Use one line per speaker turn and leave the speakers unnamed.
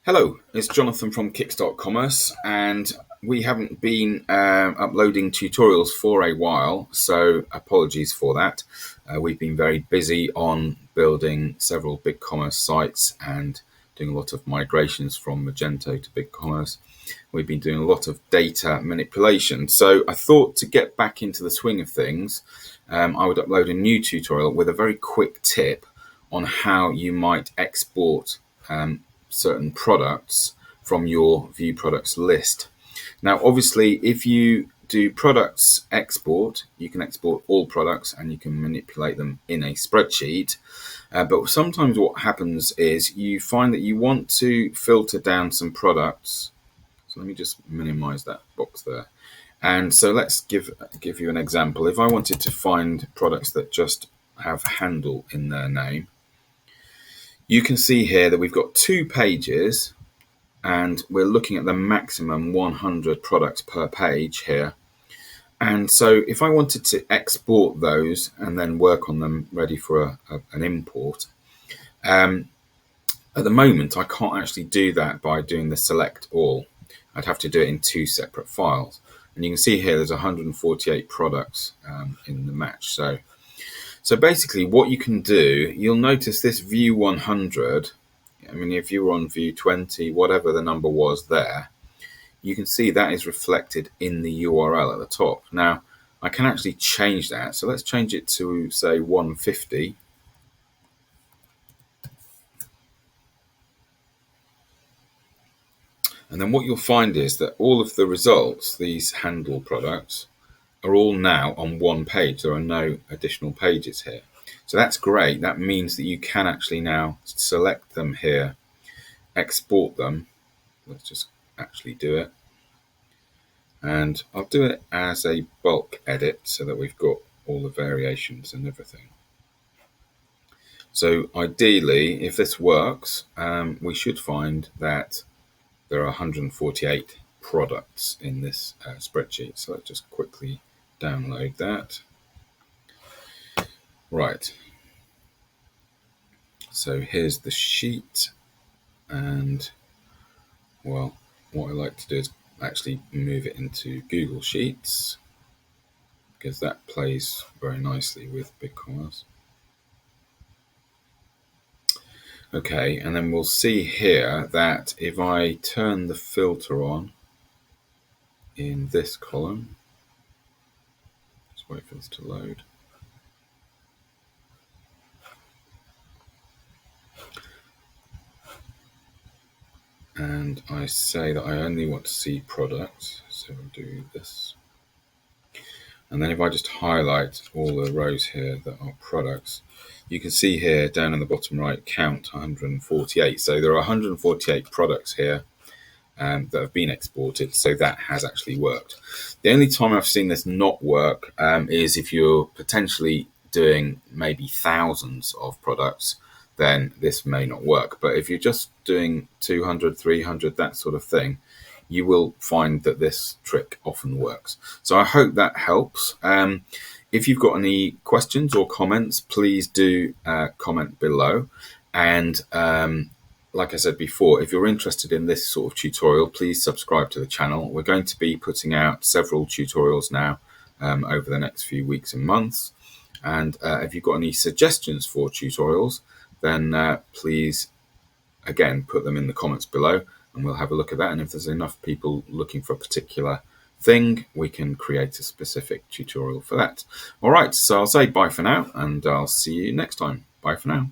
Hello, it's Jonathan from Kickstart Commerce, and we haven't been uploading tutorials for a while, so apologies for that. We've been very busy on building several BigCommerce sites and doing a lot of migrations from Magento to BigCommerce. We've been doing a lot of data manipulation, so I thought to get back into the swing of things, I would upload a new tutorial with a very quick tip on how you might export certain products from your view products list. Now, obviously, if you do products export, you can export all products and you can manipulate them in a spreadsheet. But sometimes what happens is you find that you want to filter down some products. So let me just minimize that box there. And so let's give you an example. If I wanted to find products that just have handle in their name, you can see here that we've got 2 pages and we're looking at the maximum 100 products per page here. And so if I wanted to export those and then work on them ready for an import, at the moment I can't actually do that by doing the select all. I'd have to do it in 2 separate files. And you can see here there's 148 products in the match. So basically what you can do, you'll notice this view 100, I mean, if you were on view 20, whatever the number was there, you can see that is reflected in the URL at the top. Now, I can actually change that. So let's change it to, say, 150. And then what you'll find is that all of the results, these handle products, are all now on one page. There are no additional pages here. So that's great. That means that you can actually now select them here, export them. Let's just actually do it. And I'll do it as a bulk edit so that we've got all the variations and everything. So ideally, if this works, we should find that there are 148 products in this spreadsheet. So let's just quickly download that. Right. So here's the sheet, and well, what I like to do is actually move it into Google Sheets because that plays very nicely with BigCommerce. Okay, and then we'll see here that if I turn the filter on in this column, just wait for this to load. And I say that I only want to see products, so we'll do this. And then if I just highlight all the rows here that are products, you can see here down in the bottom right, count 148. So there are 148 products here that have been exported, so that has actually worked. The only time I've seen this not work is if you're potentially doing maybe thousands of products, then this may not work. But if you're just doing 200, 300, that sort of thing, you will find that this trick often works. So I hope that helps. If you've got any questions or comments, please do comment below. And like I said before, if you're interested in this sort of tutorial, please subscribe to the channel. We're going to be putting out several tutorials now over the next few weeks and months. And if you've got any suggestions for tutorials, then please, again, put them in the comments below and we'll have a look at that. And if there's enough people looking for a particular thing, we can create a specific tutorial for that. All right, so I'll say bye for now and I'll see you next time. Bye for now.